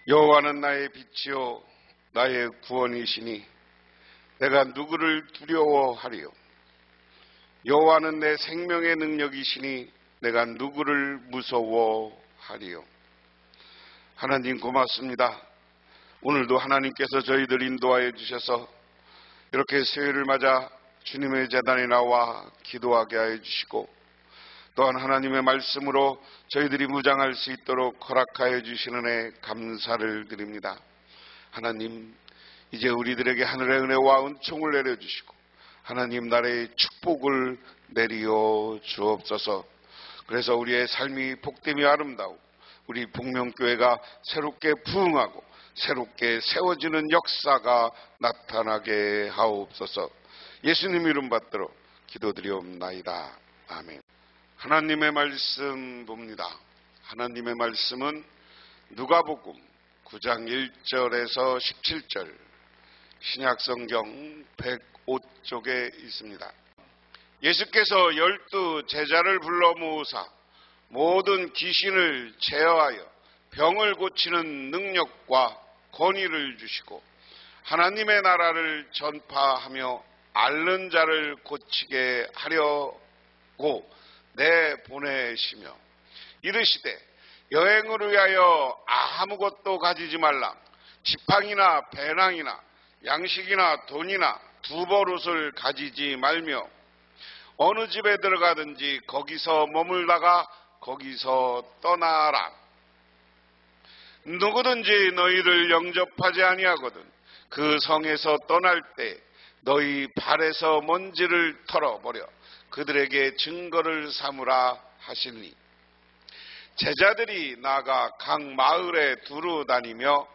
여호와는 나의 빛이요 나의 구원이시니 내가 누구를 두려워하리요. 여호와는 내 생명의 능력이시니 내가 누구를 무서워하리요. 하나님 고맙습니다. 오늘도 하나님께서 저희들 인도하여 주셔서 이렇게 새해를 맞아 주님의 제단에 나와 기도하게 하여 주시고, 또한 하나님의 말씀으로 저희들이 무장할 수 있도록 허락하여 주시는 애 감사를 드립니다. 하나님, 이제 우리들에게 하늘의 은혜와 은총을 내려주시고 하나님 나라의 축복을 내리어 주옵소서. 그래서 우리의 삶이 복됨이 아름다워 우리 복명교회가 새롭게 부흥하고 새롭게 세워지는 역사가 나타나게 하옵소서. 예수님 이름 받들어 기도드리옵나이다. 아멘. 하나님의 말씀 봅니다. 하나님의 말씀은 누가복음 9장 1절에서 17절, 신약성경 105쪽에 있습니다. 예수께서 12 제자를 불러 모으사 모든 귀신을 제어하여 병을 고치는 능력과 권위를 주시고 하나님의 나라를 전파하며 앓는 자를 고치게 하려고 내보내시며 이르시되 여행을 위하여 아무것도 가지지 말라. 지팡이나 배낭이나 양식이나 돈이나 두벌옷을 가지지 말며 어느 집에 들어가든지 거기서 머물다가 거기서 떠나라. 누구든지 너희를 영접하지 아니하거든 그 성에서 떠날 때 너희 발에서 먼지를 털어버려 그들에게 증거를 삼으라 하시니, 제자들이 나아가 각 마을에 두루 다니며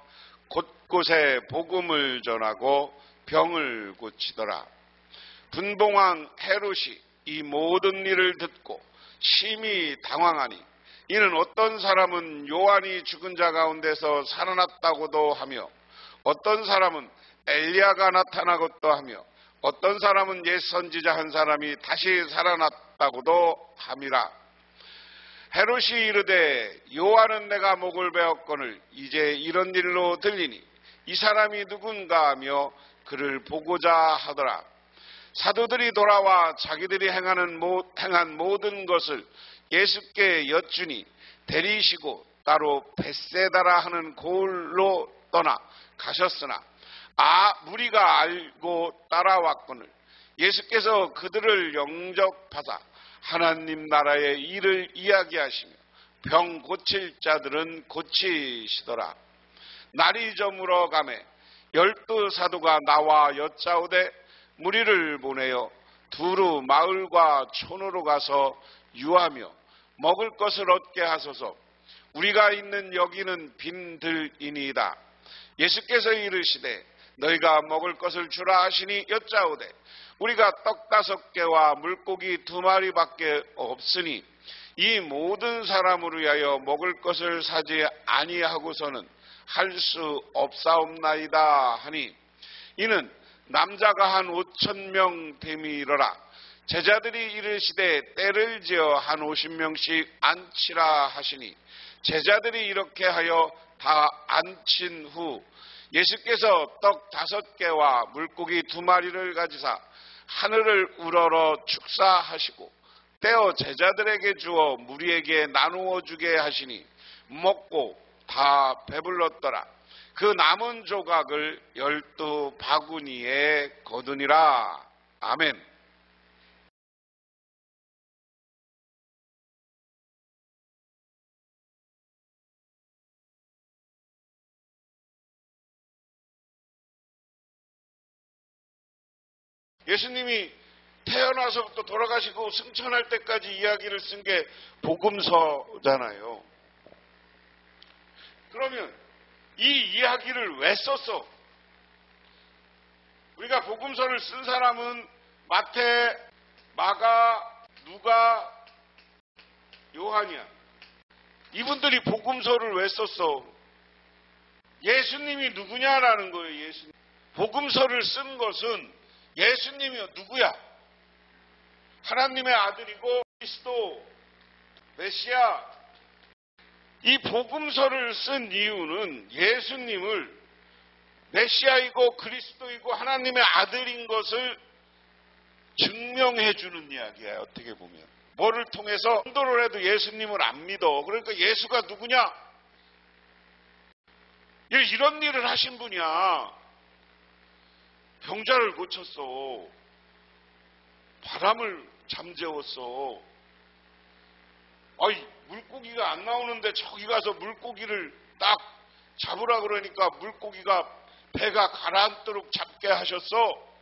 곳곳에 복음을 전하고 병을 고치더라. 분봉왕 헤롯이 이 모든 일을 듣고 심히 당황하니, 이는 어떤 사람은 요한이 죽은 자 가운데서 살아났다고도 하며 어떤 사람은 엘리야가 나타나고도 하며 어떤 사람은 옛 선지자 한 사람이 다시 살아났다고도 함이라. 헤롯이 이르되 요한은 내가 목을 베었거늘 이제 이런 일로 들리니 이 사람이 누군가 하며 그를 보고자 하더라. 사도들이 돌아와 자기들이 행한 모든 것을 예수께 여쭈니 데리시고 따로 벳세다라 하는 고을로 떠나 가셨으나 무리가 알고 따라왔거늘 예수께서 그들을 영접하사 하나님 나라의 일을 이야기하시며 병 고칠 자들은 고치시더라. 날이 저물어 가매 12 사도가 나와 여짜오되 무리를 보내어 두루 마을과 촌으로 가서 유하며 먹을 것을 얻게 하소서. 우리가 있는 여기는 빈들이니이다. 예수께서 이르시되 너희가 먹을 것을 주라 하시니 여짜오되 우리가 떡 5개와 물고기 2마리밖에 없으니 이 모든 사람을 위하여 먹을 것을 사지 아니하고서는 할 수 없사옵나이다 하니, 이는 남자가 한 5,000명 됨이러라. 제자들이 이르시되 때를 지어 한 50명씩 앉히라 하시니 제자들이 이렇게 하여 다 앉힌 후 예수께서 떡 5개와 물고기 2마리를 가지사 하늘을 우러러 축사하시고 떼어 제자들에게 주어 무리에게 나누어 주게 하시니 먹고 다 배불렀더라. 그 남은 조각을 12 바구니에 거두니라. 아멘. 예수님이 태어나서부터 돌아가시고 승천할 때까지 이야기를 쓴 게 복음서잖아요. 그러면 이 이야기를 왜 썼어? 우리가 복음서를 쓴 사람은 마태, 마가, 누가, 요한이야. 이분들이 복음서를 왜 썼어? 예수님이 누구냐라는 거예요. 예수님. 복음서를 쓴 것은 예수님이 누구야? 하나님의 아들이고 그리스도, 메시아, 이 복음서를 쓴 이유는 예수님을 메시아이고 그리스도이고 하나님의 아들인 것을 증명해 주는 이야기예요. 어떻게 보면 뭐를 통해서 전도를 해도 예수님을 안 믿어. 그러니까 예수가 누구냐? 이런 일을 하신 분이야. 병자를 고쳤어. 바람을 잠재웠어. 물고기가 안 나오는데 저기 가서 물고기를 딱 잡으라 그러니까 물고기가 배가 가라앉도록 잡게 하셨어.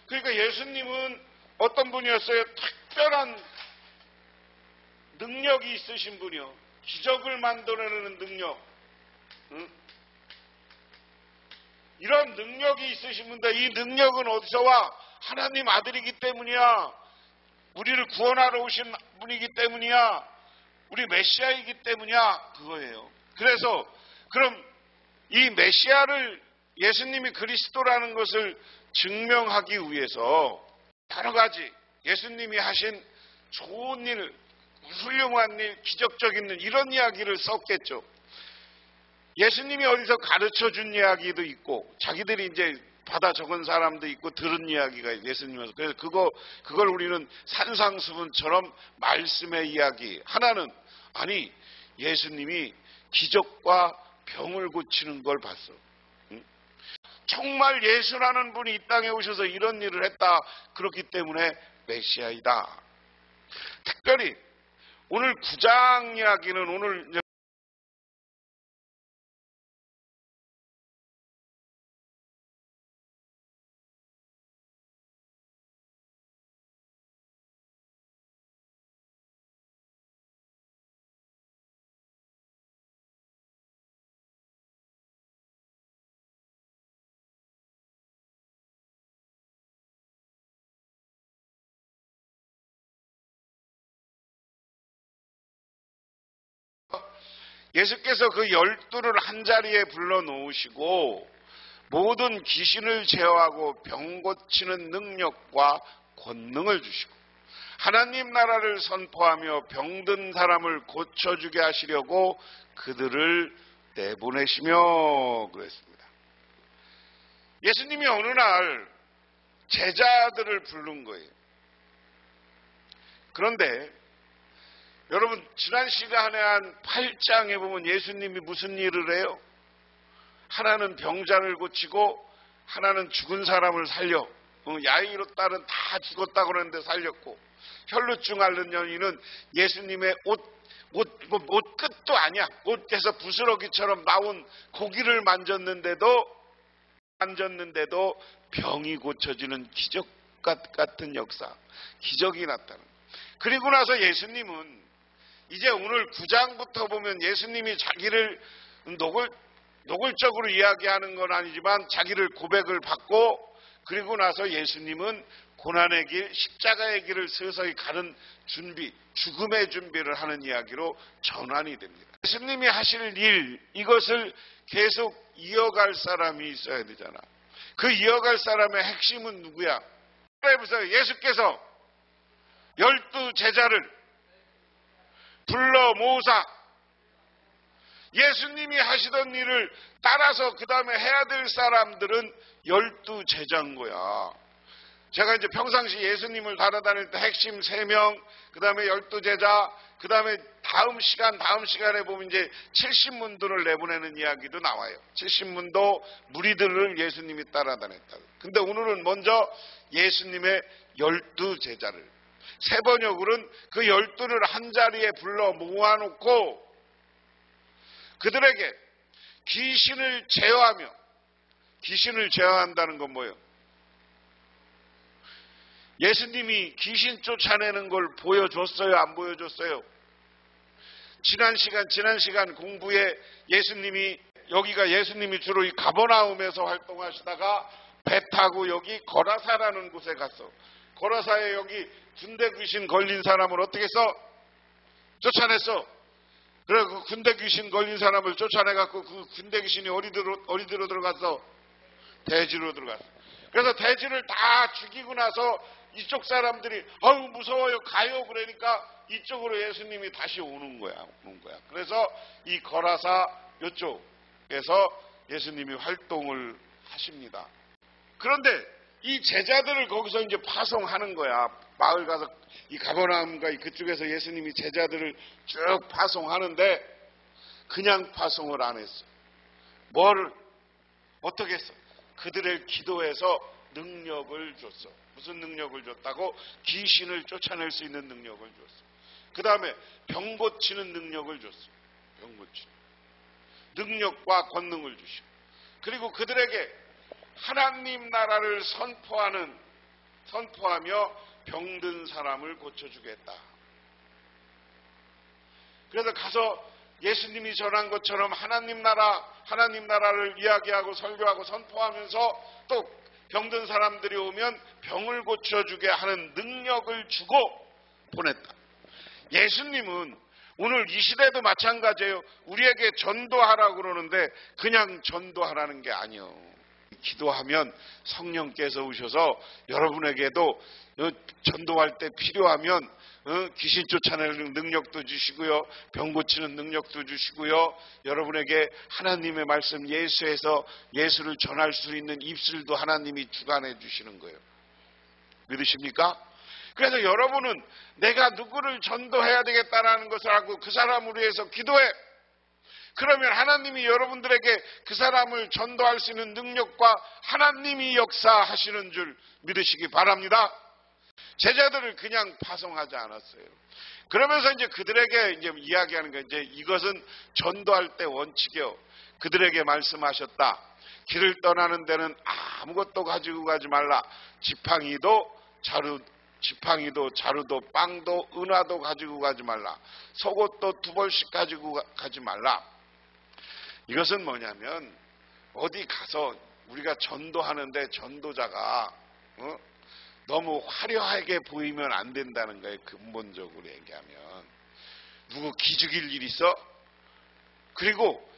그러니까 예수님은 어떤 분이었어요? 특별한 능력이 있으신 분이요. 기적을 만들어내는 능력. 응? 이런 능력이 있으신 분인데 이 능력은 어디서 와? 하나님 아들이기 때문이야. 우리를 구원하러 오신 분이기 때문이야. 우리 메시아이기 때문이야. 그거예요. 그래서 그럼 이 메시아를 예수님이 그리스도라는 것을 증명하기 위해서 여러 가지 예수님이 하신 좋은 일, 훌륭한 일, 기적적인 일 이런 이야기를 썼겠죠. 예수님이 어디서 가르쳐 준 이야기도 있고 자기들이 이제 받아 적은 사람도 있고 들은 이야기가 예수님에서. 그래서 그걸 우리는 산상수훈처럼 말씀의 이야기. 하나는 예수님이 기적과 병을 고치는 걸 봤어. 정말 예수라는 분이 이 땅에 오셔서 이런 일을 했다. 그렇기 때문에 메시아이다. 특별히 오늘 9장 이야기는 오늘 예수께서 그 12를 한자리에 불러놓으시고 모든 귀신을 제어하고 병 고치는 능력과 권능을 주시고 하나님 나라를 선포하며 병든 사람을 고쳐주게 하시려고 그들을 내보내시며 그랬습니다. 예수님이 어느 날 제자들을 부른 거예요. 그런데 여러분 지난 시간에 한 8장에 보면 예수님이 무슨 일을 해요? 하나는 병자를 고치고 하나는 죽은 사람을 살려. 야이로 딸은 다 죽었다고 그러는데 살렸고 혈루증 앓는 여인은 예수님의 옷 끝도 아니야. 옷에서 부스러기처럼 나온 고기를 만졌는데도 병이 고쳐지는 기적 같은 역사, 기적이 났다는. 그리고 나서 예수님은 이제 오늘 9장부터 보면 예수님이 자기를 노골적으로 이야기하는 건 아니지만 자기를 고백을 받고 그리고 나서 예수님은 고난의 길, 십자가의 길을 서서히 가는 준비, 죽음의 준비를 하는 이야기로 전환이 됩니다. 예수님이 하실 일, 이것을 계속 이어갈 사람이 있어야 되잖아. 그 이어갈 사람의 핵심은 누구야? 해보세요. 예수께서 12 제자를 불러 모으사 예수님이 하시던 일을 따라서 그 다음에 해야 될 사람들은 12 제자인 거야. 제가 이제 평상시 예수님을 따라다닐 때 핵심 3명, 그 다음에 12 제자, 그 다음에 다음 시간에 보면 이제 70문도를 내보내는 이야기도 나와요. 70문도 무리들을 예수님이 따라다녔다. 근데 오늘은 먼저 예수님의 12 제자를 세 번역으로는 그 12를 한자리에 불러 모아놓고 그들에게 귀신을 제어하며, 귀신을 제어한다는 건 뭐예요? 예수님이 귀신 쫓아내는 걸 보여줬어요? 안 보여줬어요? 지난 시간 공부에 여기가 예수님이 주로 이 가버나움에서 활동하시다가 배 타고 여기 거라사라는 곳에 갔어. 거라사에 여기 군대 귀신 걸린 사람을 어떻게 했어? 쫓아냈어. 그래, 그 군대 귀신 걸린 사람을 쫓아내갖고 그 군대 귀신이 어디로 들어갔어? 대지로 들어갔어. 그래서 대지를 다 죽이고 나서 이쪽 사람들이 아유 무서워요 가요 그러니까 이쪽으로 예수님이 다시 오는 거야. 그래서 이 거라사 이쪽에서 예수님이 활동을 하십니다. 그런데 이 제자들을 거기서 이제 파송하는 거야. 마을 가서 이 가버나움과 그쪽에서 예수님이 제자들을 쭉 파송하는데 그냥 파송을 안 했어. 뭘 어떻게 했어? 그들의 기도에서 능력을 줬어. 무슨 능력을 줬다고? 귀신을 쫓아낼 수 있는 능력을 줬어. 그 다음에 병 고치는 능력을 줬어. 병 고치는 능력과 권능을 주시고, 그리고 그들에게 하나님 나라를 선포하며 병든 사람을 고쳐주겠다. 그래서 가서 예수님이 전한 것처럼 하나님 나라를 이야기하고 설교하고 선포하면서 또 병든 사람들이 오면 병을 고쳐주게 하는 능력을 주고 보냈다. 예수님은 오늘 이 시대도 마찬가지예요. 우리에게 전도하라고 그러는데 그냥 전도하라는 게 아니에요. 기도하면 성령께서 오셔서 여러분에게도 전도할 때 필요하면 귀신 쫓아내는 능력도 주시고요, 병 고치는 능력도 주시고요, 여러분에게 하나님의 말씀 예수를 전할 수 있는 입술도 하나님이 주관해 주시는 거예요. 믿으십니까? 그래서 여러분은 내가 누구를 전도해야 되겠다라는 것을 알고 그 사람을 위해서 기도해. 그러면 하나님이 여러분들에게 그 사람을 전도할 수 있는 능력과 하나님이 역사하시는 줄 믿으시기 바랍니다. 제자들을 그냥 파송하지 않았어요. 그러면서 이제 그들에게 이제 이야기하는 거, 이제 이것은 전도할 때 원칙이요. 그들에게 말씀하셨다. 길을 떠나는 데는 아무것도 가지고 가지 말라. 지팡이도 자루도 빵도 은화도 가지고 가지 말라. 속옷도 2벌씩 가지고 가지 말라. 이것은 뭐냐면 어디 가서 우리가 전도하는데 전도자가 너무 화려하게 보이면 안 된다는 거예요. 근본적으로 얘기하면. 누구 기죽일 일 있어? 그리고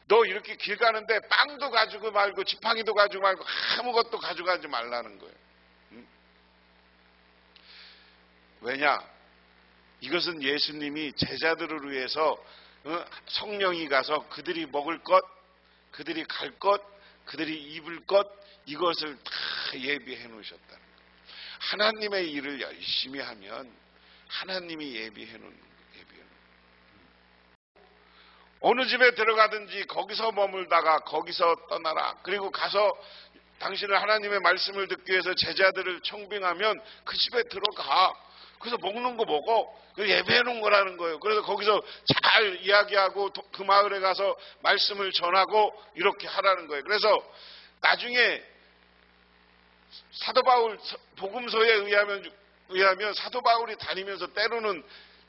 너 이렇게 길 가는데 빵도 가지고 말고 지팡이도 가지고 말고 아무것도 가져가지 말라는 거예요. 왜냐? 이것은 예수님이 제자들을 위해서 성령이 가서 그들이 먹을 것, 그들이 갈 것, 그들이 입을 것, 이것을 다 예비해 놓으셨다는 거예요. 하나님의 일을 열심히 하면 하나님이 예비해 놓는 거예요. 어느 집에 들어가든지 거기서 머물다가 거기서 떠나라. 그리고 가서 당신은 하나님의 말씀을 듣기 위해서 제자들을 청빙하면 그 집에 들어가. 그래서 먹는 거 먹어. 예배해 놓은 거라는 거예요. 그래서 거기서 잘 이야기하고 그 마을에 가서 말씀을 전하고 이렇게 하라는 거예요. 그래서 나중에 사도 바울 복음서에 의하면 사도 바울이 다니면서 때로는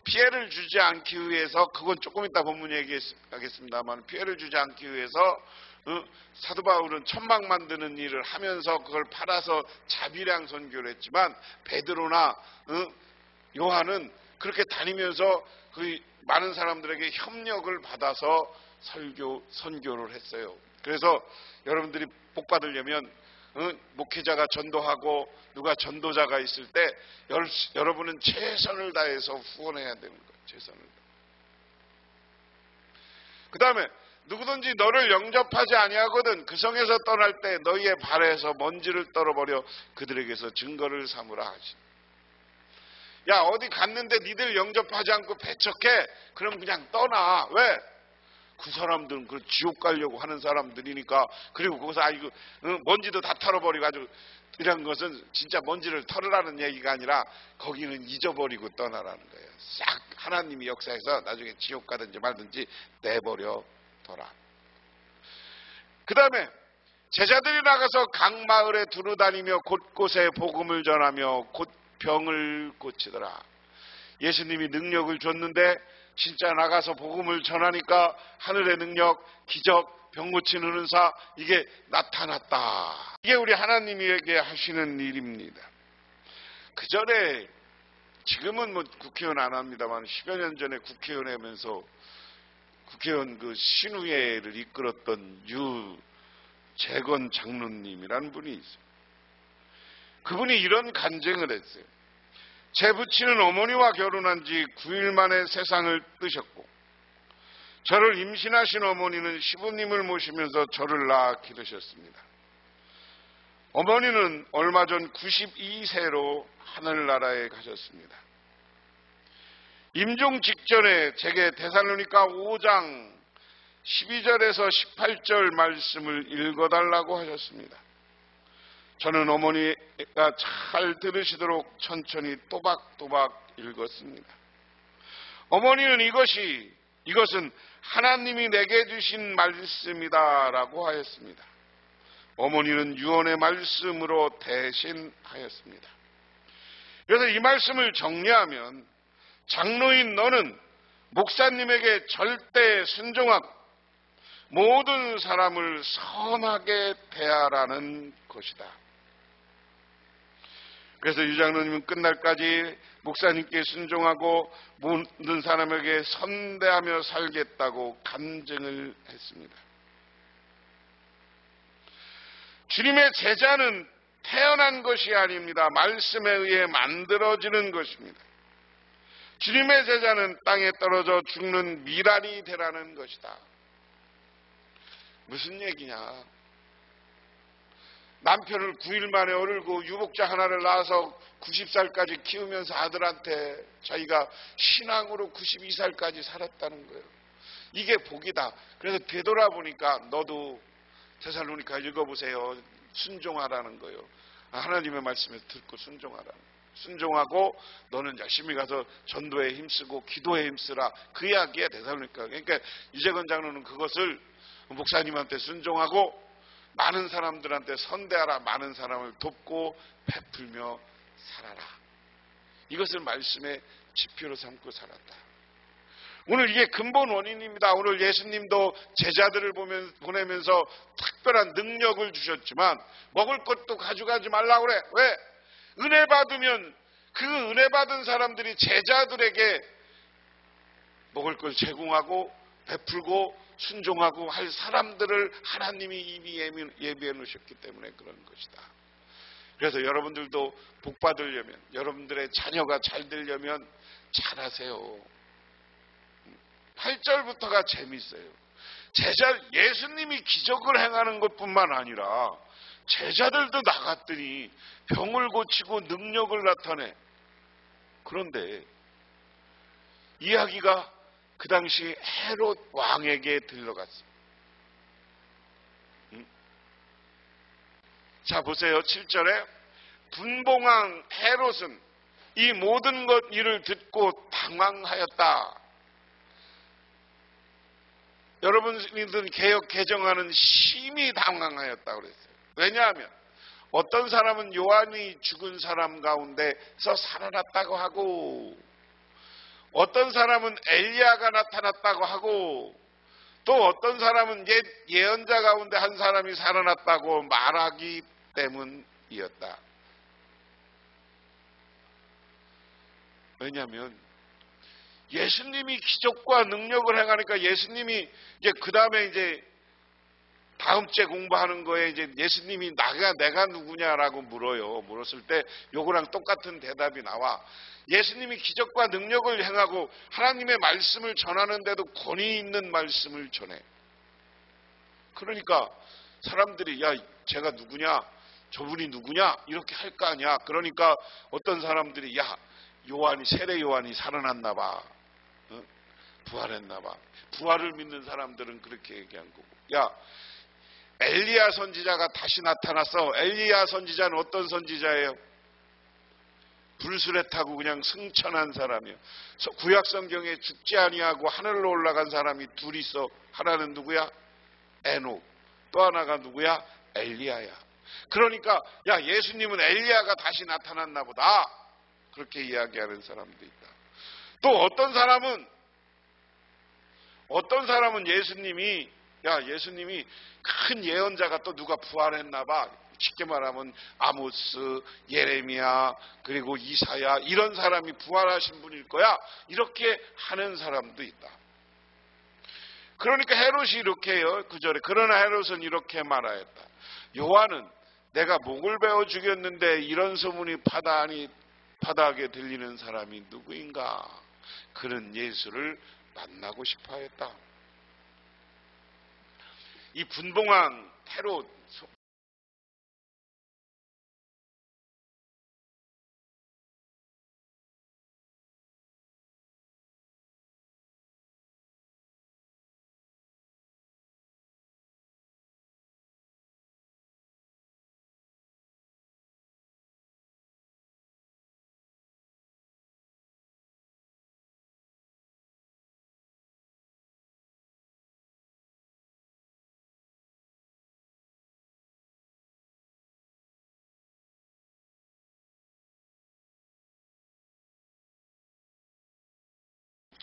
피해를 주지 않기 위해서, 그건 조금 이따 본문 얘기하겠습니다만, 피해를 주지 않기 위해서 사도 바울은 천막 만드는 일을 하면서 그걸 팔아서 자비량 선교를 했지만, 베드로나 요한은 그렇게 다니면서 그 많은 사람들에게 협력을 받아서 선교를 했어요. 그래서 여러분들이 복 받으려면 목회자가 전도하고 누가 전도자가 있을 때 여러분은 최선을 다해서 후원해야 되는 거예요. 최선을 다해. 그 다음에 누구든지 너를 영접하지 아니하거든 그 성에서 떠날 때 너희의 발에서 먼지를 떨어버려 그들에게서 증거를 삼으라 하시. 야, 어디 갔는데 니들 영접하지 않고 배척해? 그럼 그냥 떠나. 왜? 그 사람들은 그 지옥 가려고 하는 사람들이니까. 그리고 거기서 먼지도 다 털어버리고 아주, 이런 것은 진짜 먼지를 털으라는 얘기가 아니라 거기는 잊어버리고 떠나라는 거예요. 싹 하나님이 역사해서 나중에 지옥 가든지 말든지 내버려 둬라. 그 다음에 제자들이 나가서 각 마을에 두루다니며 곳곳에 복음을 전하며 곧 병을 고치더라. 예수님이 능력을 줬는데 진짜 나가서 복음을 전하니까 하늘의 능력, 기적, 병 고치는 은사, 이게 나타났다. 이게 우리 하나님에게 하시는 일입니다. 그 전에, 지금은 뭐 국회의원 안 합니다만 10여 년 전에 국회의원 하면서 국회의원 그 신우회를 이끌었던 유재건 장로님이라는 분이 있어요. 그분이 이런 간증을 했어요. 제 부친은 어머니와 결혼한 지 9일 만에 세상을 뜨셨고, 저를 임신하신 어머니는 시부님을 모시면서 저를 낳아 기르셨습니다. 어머니는 얼마 전 92세로 하늘나라에 가셨습니다. 임종 직전에 제게 데살로니가 5장 12절에서 18절 말씀을 읽어달라고 하셨습니다. 저는 어머니가 잘 들으시도록 천천히 또박또박 읽었습니다. 어머니는 이것은 하나님이 내게 주신 말씀이다라고 하였습니다. 어머니는 유언의 말씀으로 대신하였습니다. 그래서 이 말씀을 정리하면, 장로인 너는 목사님에게 절대 순종하고 모든 사람을 선하게 대하라는 것이다. 그래서 유 장로님은 끝날까지 목사님께 순종하고 모든 사람에게 선대하며 살겠다고 간증을 했습니다. 주님의 제자는 태어난 것이 아닙니다. 말씀에 의해 만들어지는 것입니다. 주님의 제자는 땅에 떨어져 죽는 미랄이 되라는 것이다. 무슨 얘기냐? 남편을 9일 만에 얻고 유복자 하나를 낳아서 90살까지 키우면서 아들한테 자기가 신앙으로 92살까지 살았다는 거예요. 이게 복이다. 그래서 되돌아보니까 너도 데살로니가 읽어보세요. 순종하라는 거예요. 하나님의 말씀을 듣고 순종하라는 거예요. 순종하고 너는 열심히 가서 전도에 힘쓰고 기도에 힘쓰라. 그 이야기야, 데살로니가. 그러니까 이재건 장로는 그것을 목사님한테 순종하고 많은 사람들한테 선대하라. 많은 사람을 돕고 베풀며 살아라. 이것을 말씀의 지표로 삼고 살았다. 오늘 이게 근본 원인입니다. 오늘 예수님도 제자들을 보내면서 특별한 능력을 주셨지만 먹을 것도 가져가지 말라고 그래. 왜? 은혜 받으면 그 은혜 받은 사람들이 제자들에게 먹을 걸 제공하고 베풀고 순종하고 할 사람들을 하나님이 이미 예비해 놓으셨기 때문에 그런 것이다. 그래서 여러분들도 복 받으려면, 여러분들의 자녀가 잘 되려면 잘하세요. 8절부터가 재밌어요. 예수님이 기적을 행하는 것뿐만 아니라 제자들도 나갔더니 병을 고치고 능력을 나타내. 그런데 이야기가 그 당시 헤롯 왕에게 들러갔습니다. 자, 보세요. 7절에 분봉왕 헤롯은 이 모든 것 일을 듣고 당황하였다. 여러분들은 개역 개정하는 심히 당황하였다고 그랬어요. 왜냐하면 어떤 사람은 요한이 죽은 사람 가운데서 살아났다고 하고, 어떤 사람은 엘리야가 나타났다고 하고, 또 어떤 사람은 옛 예언자 가운데 한 사람이 살아났다고 말하기 때문이었다. 왜냐하면 예수님이 기적과 능력을 행하니까 예수님이 이제 그 다음에 이제 다음 주에 공부하는 거에 이제 예수님이 내가 누구냐라고 물었을 때 요거랑 똑같은 대답이 나와. 예수님이 기적과 능력을 행하고 하나님의 말씀을 전하는데도 권위 있는 말씀을 전해. 그러니까 사람들이 야, 제가 누구냐? 저분이 누구냐? 이렇게 할 거 아니야. 그러니까 어떤 사람들이 야, 세례 요한이 살아났나 봐. 부활했나 봐. 부활을 믿는 사람들은 그렇게 얘기한 거고. 야, 엘리야 선지자가 다시 나타났어. 엘리야 선지자는 어떤 선지자예요? 불술에 타고 그냥 승천한 사람이에요. 구약 성경에 죽지 아니하고 하늘로 올라간 사람이 둘이 있어. 하나는 누구야? 에녹. 또 하나가 누구야? 엘리야야. 그러니까 야, 예수님은 엘리야가 다시 나타났나 보다. 그렇게 이야기하는 사람도 있다. 또 어떤 사람은 예수님이 큰 예언자가 또 누가 부활했나 봐. 쉽게 말하면 아모스, 예레미야, 그리고 이사야, 이런 사람이 부활하신 분일 거야. 이렇게 하는 사람도 있다. 그러니까 헤롯이 이렇게 해요. 9절에. 그러나 헤롯은 이렇게 말하였다. 요한은 내가 목을 베어 죽였는데 이런 소문이 바다하게 들리는 사람이 누구인가? 그는 예수를 만나고 싶어 했다. 이 분봉왕 헤롯,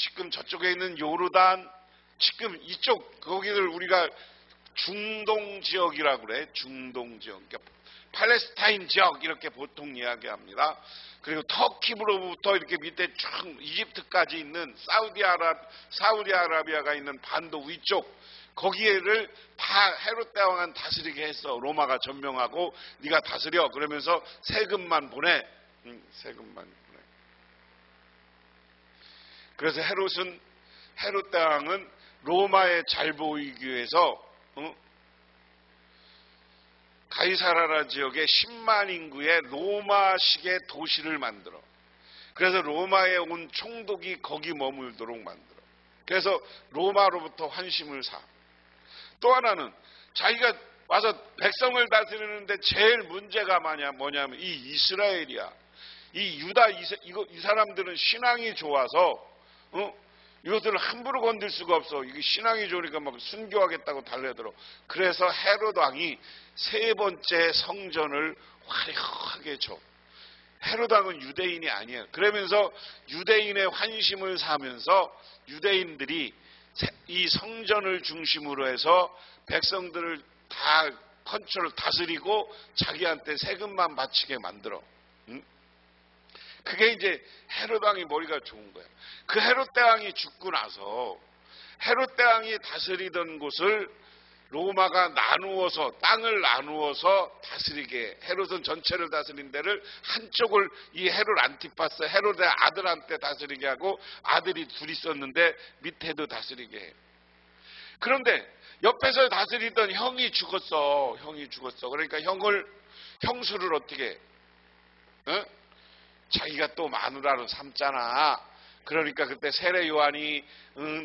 지금 저쪽에 있는 요르단, 지금 이쪽 거기를 우리가 중동 지역이라고 그래. 중동 지역, 그러니까 팔레스타인 지역 이렇게 보통 이야기합니다. 그리고 터키로부터 이렇게 밑에 쭉 이집트까지 있는 사우디아라비아가 있는 반도 위쪽, 거기를 다 헤롯 대왕은 다스리게 했어. 로마가 점령하고 네가 다스려 그러면서 세금만 보내. 세금만 보내. 그래서 헤롯 대왕은 로마에 잘 보이기 위해서 가이사라라 지역에 10만 인구의 로마식의 도시를 만들어. 그래서 로마에 온 총독이 거기 머물도록 만들어. 그래서 로마로부터 환심을 사. 또 하나는 자기가 와서 백성을 다스리는데 제일 문제가 뭐냐면 이 이스라엘이야. 이 유다 이 사람들은 신앙이 좋아서 이것들을 함부로 건들 수가 없어. 이게 신앙이 좋으니까 막 순교하겠다고 달려들어. 그래서 헤롯 왕이 세 번째 성전을 화려하게 줘. 헤롯 왕은 유대인이 아니에요. 그러면서 유대인의 환심을 사면서 유대인들이 이 성전을 중심으로 해서 백성들을 다 컨트롤 다스리고 자기한테 세금만 바치게 만들어. 그게 이제 헤롯 왕이 머리가 좋은 거야. 그 헤롯 대왕이 죽고 나서 헤롯 대왕이 다스리던 곳을 로마가 땅을 나누어서 다스리게, 헤롯은 전체를 다스린 데를 한쪽을 이 헤롯 안티파스, 헤롯의 아들한테 다스리게 하고, 아들이 둘 있었는데 밑에도 다스리게 해. 그런데 옆에서 다스리던 형이 죽었어. 그러니까 형수를 어떻게 해? 자기가 또 마누라로 삼잖아. 그러니까 그때 세례 요한이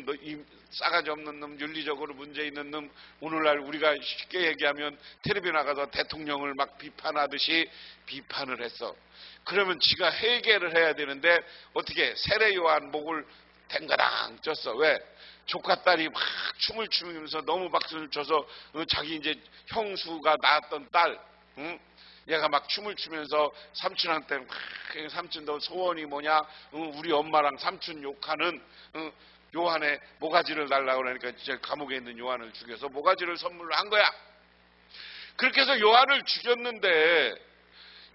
너 이 싸가지 없는 놈, 윤리적으로 문제 있는 놈, 오늘날 우리가 쉽게 얘기하면 텔레비 나가서 대통령을 막 비판하듯이 비판을 했어. 그러면 지가 회개를 해야 되는데 어떻게 세례 요한 목을 댕가당 쪘어. 왜? 조카 딸이 막 춤을 추면서 너무 박수를 쳐서 자기 이제 형수가 낳았던 딸, 얘가 막 춤을 추면서 삼촌한테 막, 삼촌 너 소원이 뭐냐? 우리 엄마랑 삼촌 욕하는 요한의 모가지를 달라고 그러니까 이제 감옥에 있는 요한을 죽여서 모가지를 선물로 한 거야. 그렇게 해서 요한을 죽였는데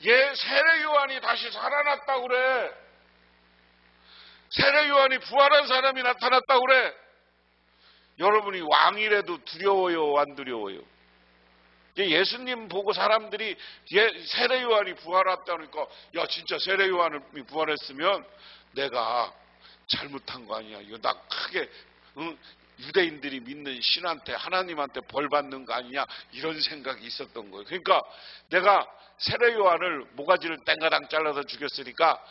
얘 세례 요한이 다시 살아났다고 그래. 세례 요한이 부활한 사람이 나타났다고 그래. 여러분이 왕이라도 두려워요, 안 두려워요? 예수님 보고 사람들이 세례 요한이 부활했다니까, 야 진짜 세례 요한이 부활했으면 내가 잘못한 거 아니야. 이거 나 크게 유대인들이 믿는 신한테, 하나님한테 벌 받는 거 아니냐, 이런 생각이 있었던 거예요. 그러니까 내가 세례 요한을 모가지를 땡가당 잘라서 죽였으니까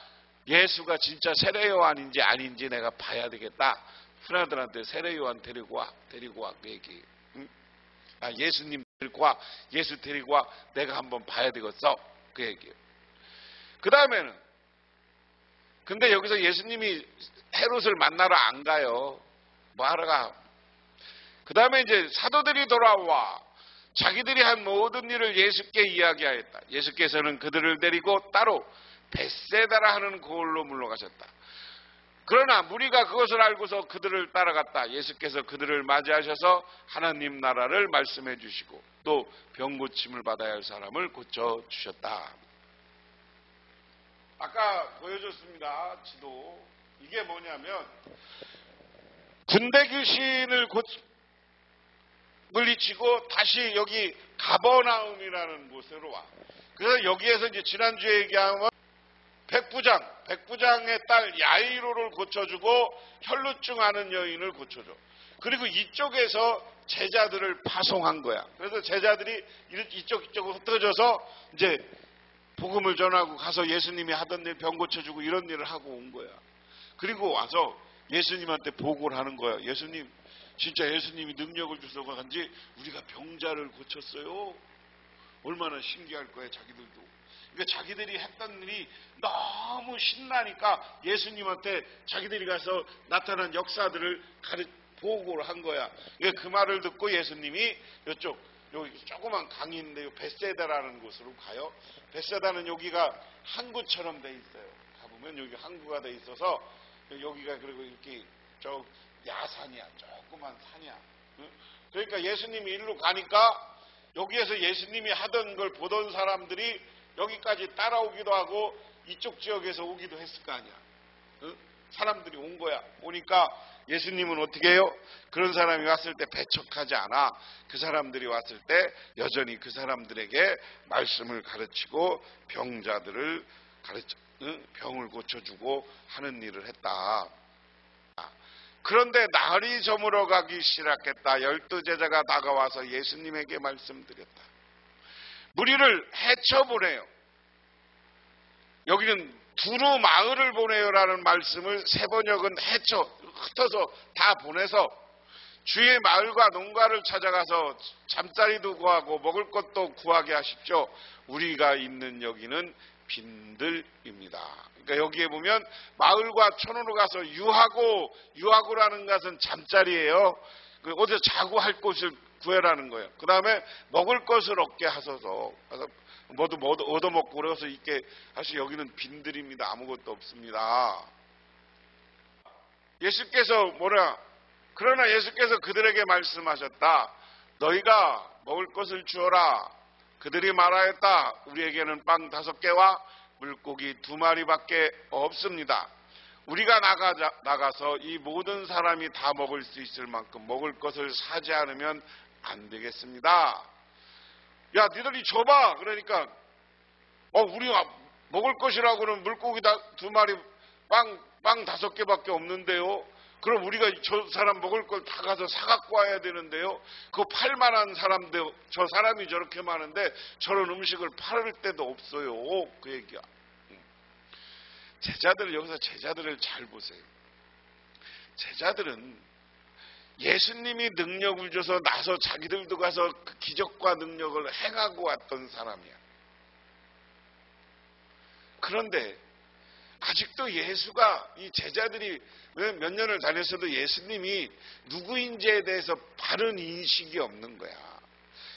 예수가 진짜 세례 요한인지 아닌지 내가 봐야 되겠다. 흔하들한테 세례 요한 데리고 와 그 얘기. 예수님 데리고 와, 예수 데리고 와, 내가 한번 봐야 되겠어, 그 얘기예요. 그 다음에는 근데 여기서 예수님이 헤롯을 만나러 안 가요. 뭐 하러 가? 그 다음에 이제 사도들이 돌아와 자기들이 한 모든 일을 예수께 이야기하였다. 예수께서는 그들을 데리고 따로 벳세다라 하는 고을로 물러가셨다. 그러나 무리가 그것을 알고서 그들을 따라갔다. 예수께서 그들을 맞이하셔서 하나님 나라를 말씀해 주시고 또 병고침을 받아야 할 사람을 고쳐주셨다. 아까 보여줬습니다. 지도. 이게 뭐냐면 군대 귀신을 물리치고 다시 여기 가버나움이라는 곳으로 와. 그래서 여기에서 이제 지난주에 얘기하면 백부장의 딸 야이로를 고쳐주고 혈루증 앓은 여인을 고쳐줘. 그리고 이쪽에서 제자들을 파송한 거야. 그래서 제자들이 이쪽으로 흩어져서 이제 복음을 전하고 가서 예수님이 하던 일 병 고쳐주고 이런 일을 하고 온 거야. 그리고 와서 예수님한테 보고를 하는 거야. 예수님, 진짜 예수님이 능력을 주셔서 간지 우리가 병자를 고쳤어요. 얼마나 신기할 거야, 자기들도. 그러니까 자기들이 했던 일이 너무 신나니까 예수님한테 자기들이 가서 나타난 역사들을 보고를 한 거야. 그러니까 그 말을 듣고 예수님이 여기 조그만 강인데 벳세다라는 곳으로 가요. 벳세다는 여기가 항구처럼 돼 있어요. 가보면 여기 항구가 돼 있어서 여기가 그리고 이렇게 야산이야. 조그만 산이야. 그러니까 예수님이 일로 가니까 여기에서 예수님이 하던 걸 보던 사람들이 여기까지 따라오기도 하고 이쪽 지역에서 오기도 했을 거 아니야. 사람들이 온 거야. 오니까 예수님은 어떻게 해요? 그런 사람이 왔을 때 배척하지 않아. 그 사람들이 왔을 때 여전히 그 사람들에게 말씀을 가르치고 병자들을 병을 고쳐주고 하는 일을 했다. 그런데 날이 저물어 가기 시작했다. 12제자가 다가와서 예수님에게 말씀드렸다. 무리를 헤쳐보내요. 여기는 두루 마을을 보내요라는 말씀을 세번역은 흩어서 다 보내서 주의 마을과 농가를 찾아가서 잠자리도 구하고 먹을 것도 구하게 하십시오. 우리가 있는 여기는 빈들입니다. 그러니까 여기에 보면 마을과 촌으로 가서 유하고라는 것은 잠자리예요. 어디서 자고 할 곳을 구해라는 거예요. 그 다음에 먹을 것을 얻게 하소서. 모두 얻어먹고 그래서 있게 사실 여기는 빈들입니다. 아무것도 없습니다. 그러나 예수께서 그들에게 말씀하셨다. 너희가 먹을 것을 주어라. 그들이 말하였다. 우리에게는 빵 5개와 물고기 2마리밖에 없습니다. 우리가 나가서 이 모든 사람이 다 먹을 수 있을 만큼 먹을 것을 사지 않으면 안 되겠습니다. 야, 니들이 줘봐. 그러니까 우리가 먹을 것이라고는 물고기 2마리 빵 5개밖에 없는데요. 그럼 우리가 저 사람 먹을 걸 다 가서 사갖고 와야 되는데요. 그거 팔만한 사람들, 저 사람이 저렇게 많은데 저런 음식을 팔을 데도 없어요. 그 얘기야. 여기서 제자들을 잘 보세요. 제자들은 예수님이 능력을 줘서 나서 자기들도 가서 그 기적과 능력을 행하고 왔던 사람이야. 그런데 아직도 예수가 이 제자들이 몇 년을 다녔어도 예수님이 누구인지에 대해서 바른 인식이 없는 거야.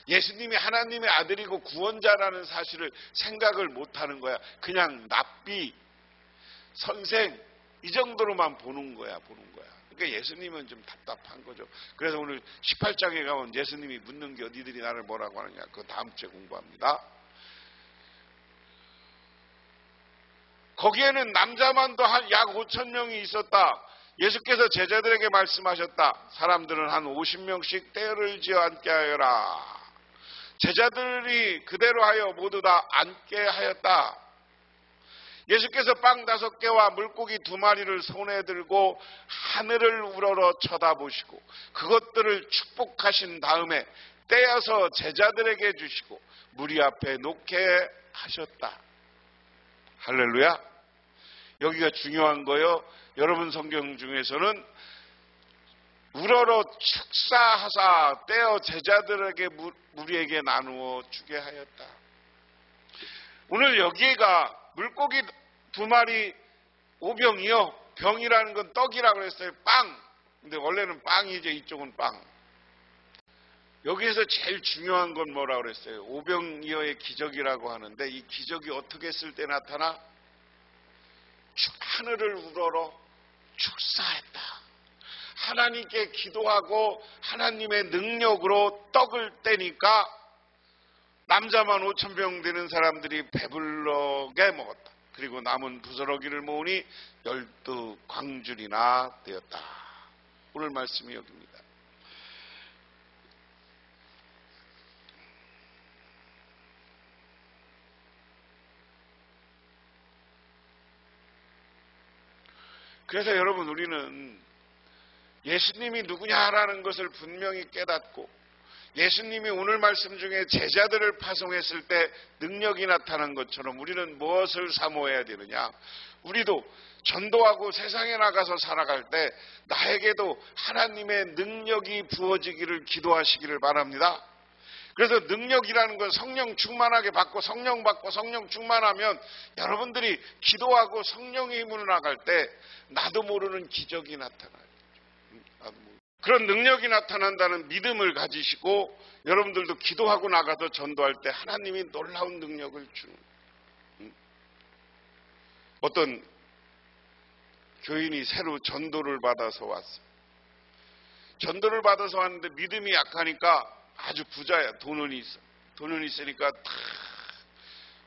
예수님이 하나님의 아들이고 구원자라는 사실을 생각을 못하는 거야. 그냥 납비, 선생 이 정도로만 보는 거야. 그러니까 예수님은 좀 답답한 거죠. 그래서 오늘 18장에 가면 예수님이 묻는 게 니들이 나를 뭐라고 하느냐. 그거 다음 주에 공부합니다. 거기에는 남자만도 한 약 5,000명이 있었다. 예수께서 제자들에게 말씀하셨다. 사람들은 한 50명씩 떼를 지어 앉게 하여라. 제자들이 그대로 하여 모두 다 앉게 하였다. 예수께서 빵 5개와 물고기 2마리를 손에 들고 하늘을 우러러 쳐다보시고 그것들을 축복하신 다음에 떼어서 제자들에게 주시고 무리 앞에 놓게 하셨다. 할렐루야. 여기가 중요한 거요. 여러분 성경 중에서는 우러러 축사하사 떼어 제자들에게 무리에게 나누어 주게 하였다. 오늘 여기가 물고기 2마리 5병이요. 병이라는 건 떡이라고 그랬어요. 빵. 근데 원래는 빵이죠. 이쪽은 빵. 여기에서 제일 중요한 건 뭐라고 그랬어요? 5병이어의 기적이라고 하는데 이 기적이 어떻게 했을 때 나타나? 하늘을 우러러 축사했다. 하나님께 기도하고 하나님의 능력으로 떡을 떼니까 남자만 5,000병 되는 사람들이 배불러게 먹었다. 그리고 남은 부스러기를 모으니 12광줄이나 되었다. 오늘 말씀이 여기입니다. 그래서 여러분, 우리는 예수님이 누구냐라는 것을 분명히 깨닫고, 예수님이 오늘 말씀 중에 제자들을 파송했을 때 능력이 나타난 것처럼 우리는 무엇을 사모해야 되느냐? 우리도 전도하고 세상에 나가서 살아갈 때 나에게도 하나님의 능력이 부어지기를 기도하시기를 바랍니다. 그래서 능력이라는 건 성령 충만하게 받고 성령 충만하면 여러분들이 기도하고 성령의 힘으로 나갈 때 나도 모르는 기적이 나타나요. 그런 능력이 나타난다는 믿음을 가지시고 여러분들도 기도하고 나가서 전도할 때 하나님이 놀라운 능력을 주는. 어떤 교인이 새로 전도를 받아서 왔어요. 전도를 받아서 왔는데 믿음이 약하니까 아주 부자야. 돈은 있어. 돈은 있으니까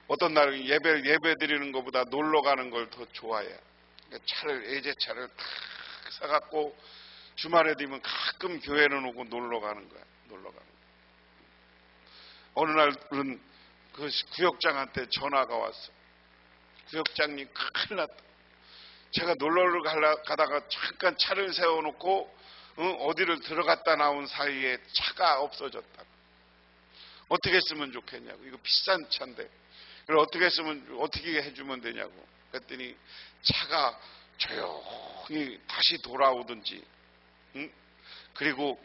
어떤 날은 예배 드리는 것보다 놀러 가는 걸 더 좋아해. 그러니까 외제차를 탁 사갖고 주말에 되면 가끔 교회는 오고 놀러 가는 거야. 어느 날은 그 구역장한테 전화가 왔어. 구역장님 큰일 났다. 제가 놀러를 가다가 잠깐 차를 세워놓고 어디를 들어갔다 나온 사이에 차가 없어졌다. 어떻게 쓰면 좋겠냐고. 이거 비싼 차인데 그걸 어떻게 해주면 되냐고. 그랬더니 차가 조용히 다시 돌아오든지, 그리고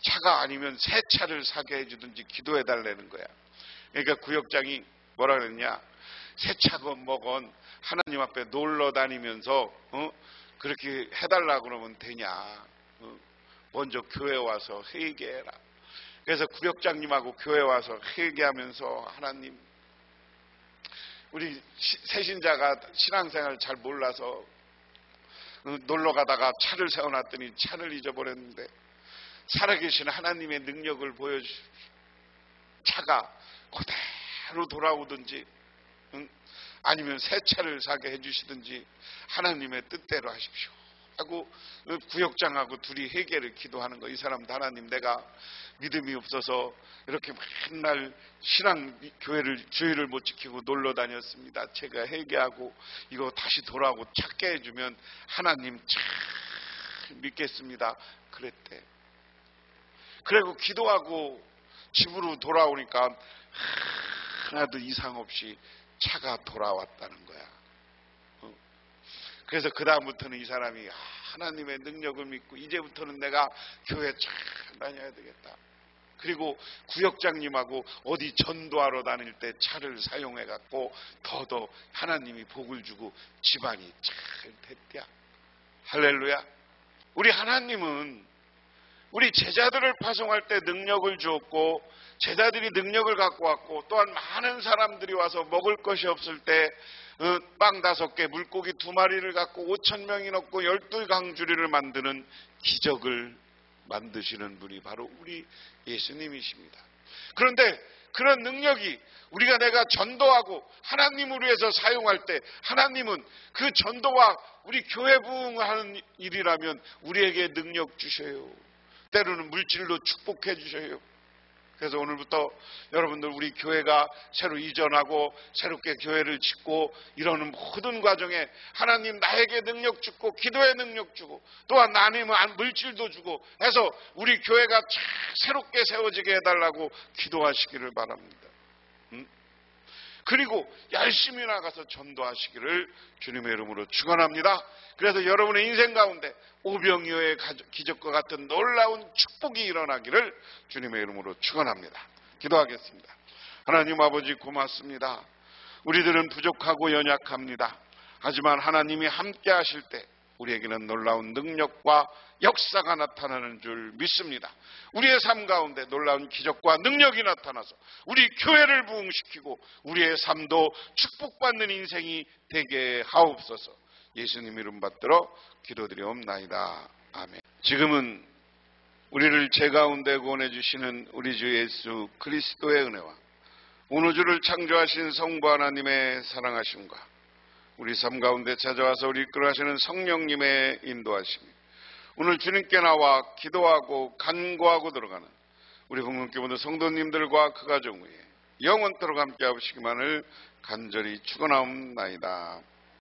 차가 아니면 새 차를 사게 해주든지 기도해달라는 거야. 그러니까 구역장이 뭐라 그랬냐? 새 차건 뭐건 하나님 앞에 놀러 다니면서 그렇게 해달라고 그러면 되냐? 먼저 교회 와서 회개해라. 그래서 구역장님하고 교회 와서 회개하면서, 하나님, 우리 새신자가 신앙생활 잘 몰라서 놀러 가다가 차를 세워놨더니 차를 잊어버렸는데 살아계신 하나님의 능력을 보여주십시오. 차가 그대로 돌아오든지, 아니면 새 차를 사게 해주시든지 하나님의 뜻대로 하십시오 하고 구역장하고 둘이 회개를 기도하는 거. 이 사람도, 하나님, 내가 믿음이 없어서 이렇게 맨날 교회를 주의를 못 지키고 놀러 다녔습니다. 제가 회개하고 이거 다시 돌아오고 찾게 해주면 하나님 잘 믿겠습니다. 그랬대. 그리고 기도하고 집으로 돌아오니까 하나도 이상 없이 차가 돌아왔다는 거야. 그래서 그 다음부터는 이 사람이 하나님의 능력을 믿고 이제부터는 내가 교회 잘 다녀야 되겠다. 그리고 구역장님하고 어디 전도하러 다닐 때 차를 사용해갖고 더더 하나님이 복을 주고 집안이 잘 됐대야. 할렐루야. 우리 하나님은 우리 제자들을 파송할 때 능력을 주었고, 제자들이 능력을 갖고 왔고, 또한 많은 사람들이 와서 먹을 것이 없을 때 빵 5개, 물고기 2마리를 갖고 5,000명이 넘고 12강주리를 만드는 기적을 만드시는 분이 바로 우리 예수님이십니다. 그런데 그런 능력이 내가 전도하고 하나님을 위해서 사용할 때 하나님은 그 전도와 우리 교회 부흥하는 일이라면 우리에게 능력 주셔요. 때로는 물질로 축복해 주셔요. 그래서 오늘부터 여러분들, 우리 교회가 새로 이전하고 새롭게 교회를 짓고 이러는 모든 과정에 하나님 나에게 능력 주고 기도의 능력 주고 또한 아니면 물질도 주고 해서 우리 교회가 새롭게 세워지게 해달라고 기도하시기를 바랍니다. 그리고 열심히 나가서 전도하시기를 주님의 이름으로 축원합니다. 그래서 여러분의 인생 가운데 오병이어의 기적과 같은 놀라운 축복이 일어나기를 주님의 이름으로 축원합니다. 기도하겠습니다. 하나님 아버지, 고맙습니다. 우리들은 부족하고 연약합니다. 하지만 하나님이 함께 하실 때 우리에게는 놀라운 능력과 역사가 나타나는 줄 믿습니다. 우리의 삶 가운데 놀라운 기적과 능력이 나타나서 우리 교회를 부흥시키고 우리의 삶도 축복받는 인생이 되게 하옵소서. 예수님 이름 받들어 기도드리옵나이다. 아멘. 지금은 우리를 죄 가운데 구원해 주시는 우리 주 예수 그리스도의 은혜와 온 우주를 창조하신 성부 하나님의 사랑하심과 우리 삶 가운데 찾아와서 우리 이끌어가시는 성령님의 인도하심이 오늘 주님께 나와 기도하고 간구하고 들어가는 우리 홍문교 모든 성도님들과 그 가정 위에 영원토록 함께 하시기만을 간절히 축원하옵나이다.